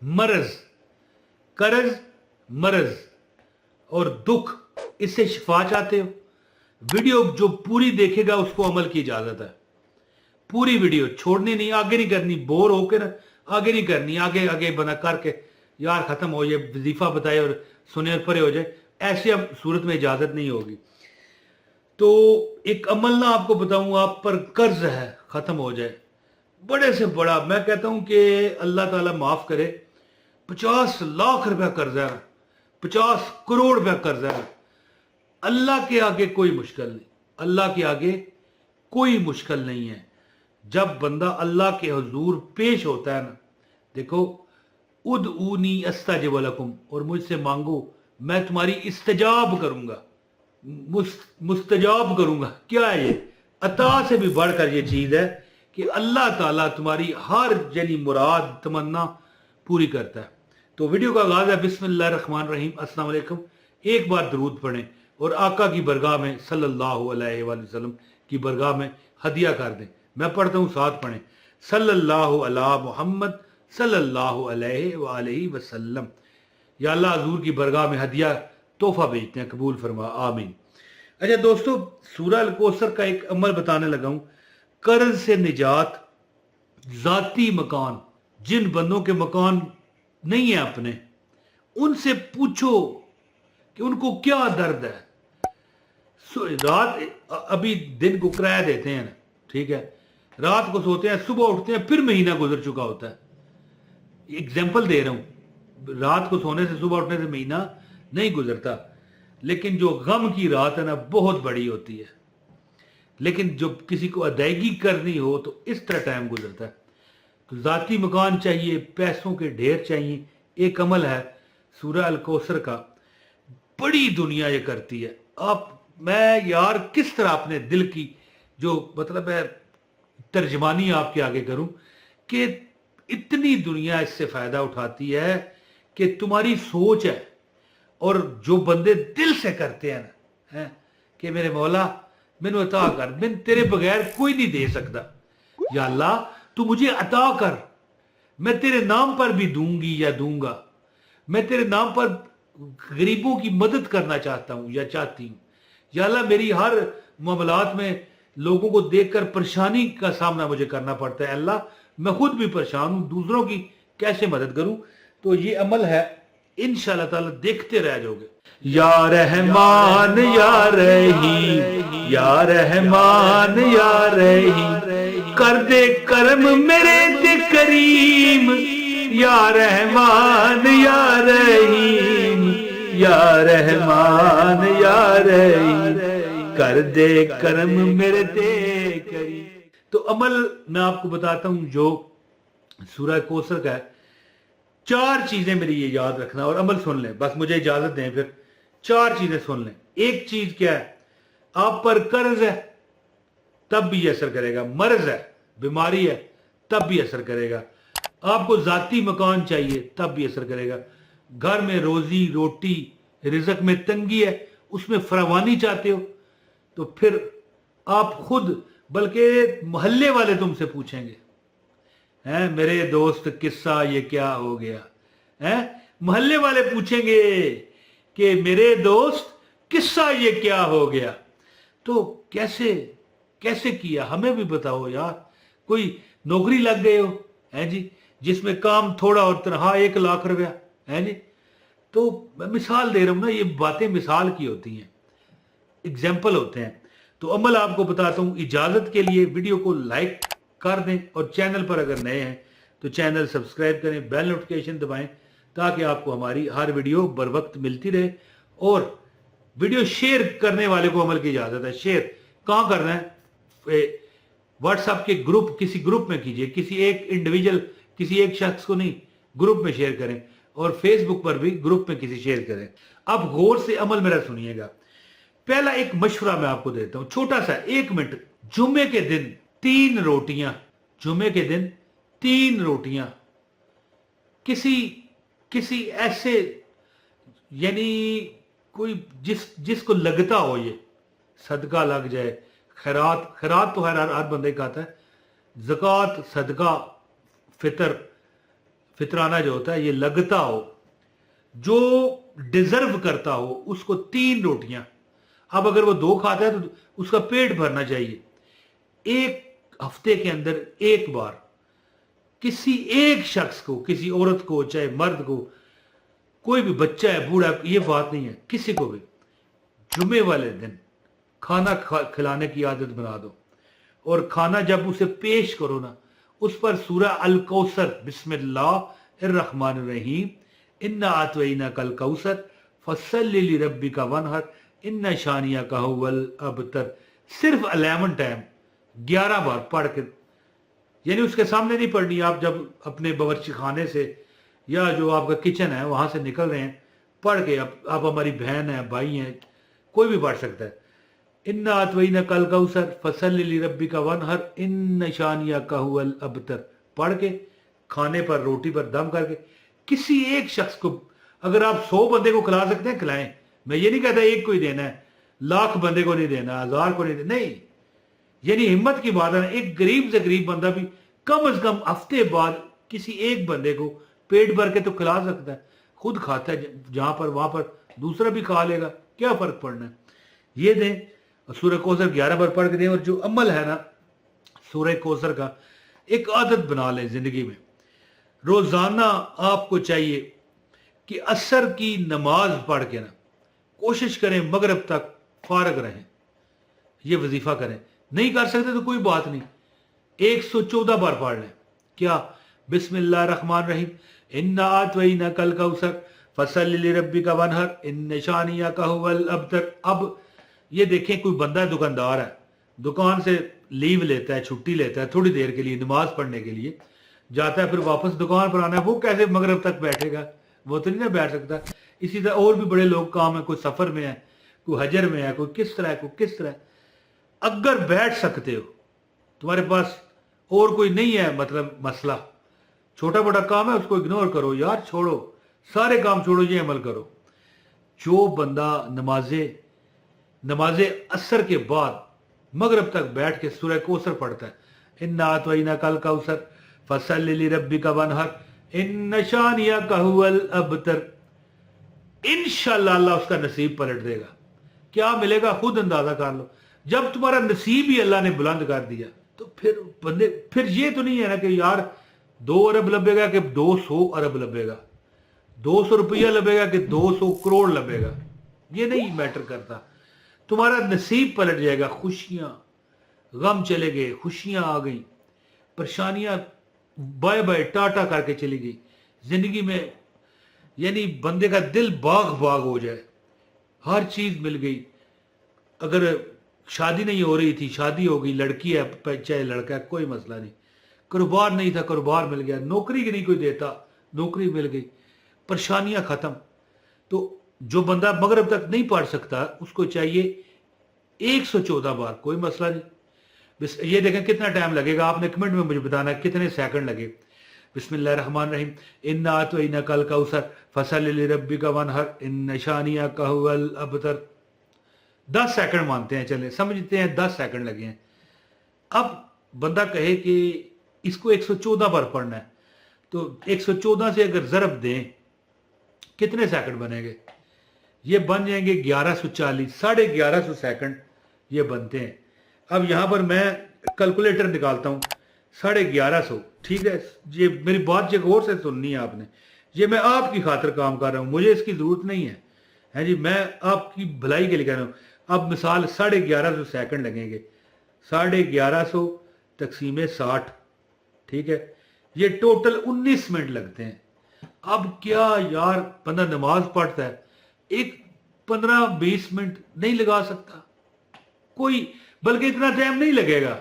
मरज, कर्ज, मरज और दुख, इससे शिफा चाहते हो? वीडियो जो पूरी देखेगा उसको अमल की इजाजत है। पूरी वीडियो छोड़नी नहीं, आगे नहीं करनी, बोर होकर आगे नहीं करनी, आगे आगे बना करके यार खत्म हो जाए, वजीफा बताए और सुने और परे हो जाए, ऐसी अब सूरत में इजाजत नहीं होगी। तो एक अमल ना आपको बताऊं, आप पर कर्ज है, खत्म हो जाए, बड़े से बड़ा, मैं कहता हूं कि अल्लाह ताला माफ करे, 50 लाख रुपया कर्ज है, 50 करोड़ रुपया कर्ज है। अल्लाह के आगे कोई मुश्किल नहीं, अल्लाह के आगे कोई मुश्किल नहीं है। जब बंदा अल्लाह के हुजूर पेश होता है ना, देखो, उदऊनी अस्ताजिब लकुम, और मुझसे मांगो मैं तुम्हारी इस्तजाब करूंगा, मुस्तजाब करूंगा। क्या है ये? अता से भी बढ़कर ये चीज है कि अल्लाह ताला तुम्हारी हर जनी मुराद तमन्ना पूरी करता है। तो वीडियो का आगाज है बिस्मिल्लाहिर्रहमानिर्रहीम, अस्सलाम वालेकुम। एक बार दरूद पढ़ें और आका की बरगाह में सल्लल्लाहु अलैहि वसल्लम की बरगाह में हदिया कर दें। मैं पढ़ता हूँ, साथ पढ़ें, सल्लल्लाहु अला मुहम्मद सल्लल्लाहु अलैहि वसल्लम। या अल्लाह हजूर की बरगाह में हदिया तोहफा भेजते हैं, कबूल फरमा, आमीन। अच्छा दोस्तों, सूरह अल कौसर का एक अमल बताने लगा हूं, कर्ज से निजात, जाती मकान। जिन बंदों के मकान नहीं है अपने, उनसे पूछो कि उनको क्या दर्द है। रात, अभी दिन को किराया देते हैं ना, ठीक है, रात को सोते हैं, सुबह उठते हैं, फिर महीना गुजर चुका होता है। एग्जाम्पल दे रहा हूं, रात को सोने से सुबह उठने से महीना नहीं गुजरता, लेकिन जो गम की रात है ना, बहुत बड़ी होती है। लेकिन जो किसी को अदायगी करनी हो तो इस तरह टाइम गुजरता है। तो जाती मकान चाहिए, पैसों के ढेर चाहिए, एक अमल है सूरह अल कौसर का, बड़ी दुनिया ये करती है। मैं यार किस तरह अपने दिल की जो मतलब है तर्जमानी आपके आगे करूं कि इतनी दुनिया इससे फायदा उठाती है कि तुम्हारी सोच है, और जो बंदे दिल से करते हैं ना, है कि मेरे मौला मैनू अता कर, मैं तेरे बगैर कोई नहीं दे सकता, या अल्लाह तू मुझे अता कर, मैं तेरे नाम पर भी दूंगी या दूंगा, मैं तेरे नाम पर गरीबों की मदद करना चाहता हूं या चाहती हूं, या अल्लाह मेरी हर मामलात में लोगों को देखकर परेशानी का सामना मुझे करना पड़ता है, अल्लाह मैं खुद भी परेशान हूं, दूसरों की कैसे मदद करूं। तो ये अमल है, इंशाअल्लाह ताला देखते रह जाओगे। या रहमान या रहीम, या रहमान या रहीम, कर दे करम मेरे ते करीम, या रहमान या रहीम, या रहमान या रहीम, कर दे करम मेरे ते करीम। तो अमल मैं आपको बताता हूं जो सूरह कौसर का है। 4 चीजें मेरी ये याद रखना और अमल सुन लें, बस मुझे इजाजत दें, फिर 4 चीजें सुन लें। एक चीज क्या है, आप पर कर्ज है तब भी असर करेगा, मर्ज है, बीमारी है तब भी असर करेगा, आपको जाती मकान चाहिए तब भी असर करेगा, घर में रोजी रोटी रिजक में तंगी है, उसमें फरावानी चाहते हो, तो फिर आप खुद बल्कि मोहल्ले वाले तुमसे पूछेंगे, हैं मेरे दोस्त किस्सा ये क्या हो गया, हैं मोहल्ले वाले पूछेंगे कि मेरे दोस्त किस्सा ये क्या हो गया। तो कैसे कैसे किया हमें भी बताओ यार, कोई नौकरी लग गए हो, हैं जी, जिसमें काम थोड़ा और तनख्वाह 1 लाख रुपया, हैं जी। तो मैं मिसाल दे रहा हूं ना, ये बातें मिसाल की होती हैं, एग्जाम्पल होते हैं। तो अमल आपको बताता हूं, इजाजत के लिए वीडियो को लाइक कर दें, और चैनल पर अगर नए हैं तो चैनल सब्सक्राइब करें, बेल नोटिफिकेशन दबाएं, ताकि आपको हमारी हर वीडियो बर वक्त मिलती रहे। और वीडियो शेयर करने वाले को अमल की इजाजत है। शेयर कहां करना है? व्हाट्सएप के ग्रुप, किसी ग्रुप में कीजिए, किसी एक इंडिविजुअल, किसी एक शख्स को नहीं, ग्रुप में शेयर करें, और फेसबुक पर भी ग्रुप में किसी शेयर करें। अब गौर से अमल मेरा सुनिएगा। पहला एक मशवरा मैं आपको देता हूं, छोटा सा, 1 मिनट। जुम्मे के दिन 3 रोटियां, जुम्मे के दिन 3 रोटियां किसी ऐसे, यानी कोई जिसको लगता हो ये सदका लग जाए, खैरात तो हर बंदे का आता है, ज़कात, सदका, फितर फितराना जो होता है ये लगता हो, जो डिजर्व करता हो उसको 3 रोटियां। अब अगर वो 2 खाता है तो उसका पेट भरना चाहिए। एक हफ्ते के अंदर एक बार किसी एक शख्स को, किसी औरत को, चाहे मर्द को, कोई भी बच्चा है, बूढ़ा, ये बात नहीं है, किसी को भी जुमे वाले दिन खाना खिलाने की आदत बना दो। और खाना जब उसे पेश करो ना, उस पर सूरह अल कौसर, बिस्मिल्लाहिर्रहमानिर्रहीम, इन्ना आतवैना कल कौसर फसल्लि लिरब्बिका वनहर इन्ना शानियाका हुवल अबतर, सिर्फ 11 टाइम 11 बार पढ़ के, यानी उसके सामने नहीं पढ़नी। आप जब अपने बावर्ची खाने से या जो आपका किचन है वहां से निकल रहे हैं, पढ़ के, आप हमारी बहन है, भाई हैं, कोई भी पढ़ सकता है। इन्ना आतवैना कल कौसर फसल्लि लिरब्बिका वनहर इन्ना शानियाका हुवल अबतर, पढ़ के खाने पर, रोटी पर दम करके किसी एक शख्स को, अगर आप 100 बंदे को खिला सकते हैं खिलाएं। मैं ये नहीं कहता एक को ही देना है, लाख बंदे को नहीं देना, 1000 को नहीं देना, नहीं, यानी हिम्मत की बात है ना। एक गरीब से गरीब बंदा भी कम से कम हफ्ते बाद किसी एक बंदे को पेट भर के तो खिला सकता है। खुद खाता है जहां पर, वहां पर दूसरा भी खा लेगा, क्या फर्क पड़ना है। ये दें, सूरह कौसर 11 बार पढ़ के दें। और जो अमल है ना सूरह कौसर का, एक आदत बना लें जिंदगी में। रोजाना आपको चाहिए कि असर की नमाज पढ़ के ना कोशिश करें मगरिब तक फारग रहें, ये वजीफा करें। नहीं कर सकते तो कोई बात नहीं, 114 बार पढ़ लें। क्या? बिस्मिल्लाहिर्रहमानिर्रहीम, इन्ना आतवैना कल कौसर फसल्लि लिरब्बिका वनहर इन्ना शानियाका हुवल अबतर। अब ये देखें, कोई बंदा दुकानदार है, दुकान से लीव लेता है, छुट्टी लेता है थोड़ी देर के लिए, नमाज पढ़ने के लिए जाता है, फिर वापस दुकान पर आना है, वो कैसे मगरिब तक बैठेगा? वो तो नहीं ना बैठ सकता। इसी तरह और भी बड़े लोग काम है, कोई सफर में है, कोई हजर में है, कोई किस तरह है, कोई किस तरह है। अगर बैठ सकते हो, तुम्हारे पास और कोई नहीं है, मतलब मसला, छोटा बड़ा काम है, उसको इग्नोर करो यार, छोड़ो, सारे काम छोड़ो, ये अमल करो। जो बंदा नमाजे असर के बाद मगरिब तक बैठ के सूरह कौसर पढ़ता है, इन्ना आतवैना कल कौसर फसल्लि लिरब्बिका वनहर इन्ना शानियाका हुवल अबतर, इंशाअल्लाह अल्लाह उसका नसीब पलट देगा। क्या मिलेगा खुद अंदाजा कर लो। जब तुम्हारा नसीब ही अल्लाह ने बुलंद कर दिया तो फिर ये तो नहीं है ना कि यार 2 अरब लबेगा कि 200 अरब लबेगा, 200 रुपया लबेगा कि 200 करोड़ लबेगा, ये नहीं मैटर करता। तुम्हारा नसीब पलट जाएगा। खुशियां, गम चले गए, खुशियां आ गई, परेशानियां बाय बाय टाटा करके चली गई जिंदगी में, यानी बंदे का दिल बाग बाग हो जाए, हर चीज मिल गई। अगर शादी नहीं हो रही थी, शादी हो गई, लड़की है चाहे लड़का है, कोई मसला नहीं। कारोबार नहीं था, कारोबार मिल गया, नौकरी नहीं कोई देता, नौकरी मिल गई, परेशानियां खत्म। तो जो बंदा मगरिब तक नहीं पढ़ सकता उसको चाहिए 114 बार, कोई मसला नहीं। बस ये देखें कितना टाइम लगेगा, आपने कमेंट में मुझे बताना कितने सेकंड लगे। बिस्मिल्लाहिर्रहमानिर्रहीम, इन्ना आतवैना कल कौसर फसल्लि लिरब्बिका वनहर इन्ना शानियाका हुवल अबतर। 10 सेकंड मानते हैं, चले समझते हैं 10 सेकंड लगे हैं। अब बंदा कहे कि इसको 114 बार पढ़ना है, तो 114 से अगर ज़रब दें कितने सेकंड बनेंगे? ये बन जाएंगे 1140, 1150 सेकंड ये बनते हैं। अब यहां पर मैं कैलकुलेटर निकालता हूं, 1150, ठीक है। ये मेरी बात गौर से सुननी है आपने, ये मैं आपकी खातिर काम कर रहा हूं, मुझे इसकी जरूरत नहीं है जी, मैं आपकी भलाई के लिए कह रहा हूं। अब मिसाल 1150 सेकंड लगेंगे, 1150 तकसीम 60, ठीक है, ये टोटल 19 मिनट लगते हैं। अब क्या यार, बंदा नमाज पढ़ता है, एक 15-20 मिनट नहीं लगा सकता कोई, बल्कि इतना टाइम नहीं लगेगा।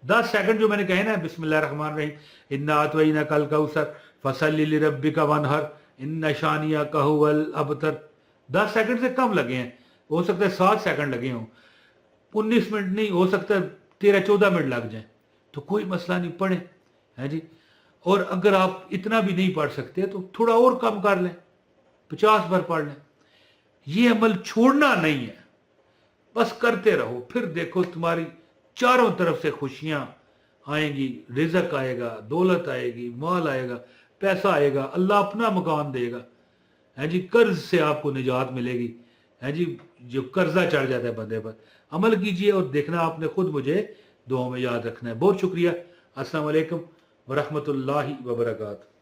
10 सेकंड जो मैंने कहे ना, बिस्मिल्लाहिर्रहमानिर्रहीम, इन्ना आतवैना कल कौसर फसल्लि लिरब्बिका वनहर इन्ना शानियाका हुवल अबतर, 10 सेकंड से कम लगे हैं, हो सकता है 7 सेकंड लगे हों। 19 मिनट नहीं, हो सकता है 13-14 मिनट लग जाए, तो कोई मसला नहीं, पढ़े है जी। और अगर आप इतना भी नहीं पढ़ सकते तो थोड़ा और कम कर लें, 50 बार पढ़ लें। ये अमल छोड़ना नहीं है, बस करते रहो, फिर देखो तुम्हारी चारों तरफ से खुशियां आएंगी, रिज़्क आएगा, दौलत आएगी, माल आएगा, پیسہ آئے گا, اللہ اپنا مکان دے گا, ہے جی, قرض سے آپ کو نجات ملے گی, ہے جی, جو قرضہ چڑھ جاتا ہے بندے پر. عمل کیجئے اور دیکھنا آپ نے خود مجھے دعاؤں میں یاد رکھنا ہے. بہت شکریہ. السلام علیکم ورحمۃ اللہ وبرکاتہ.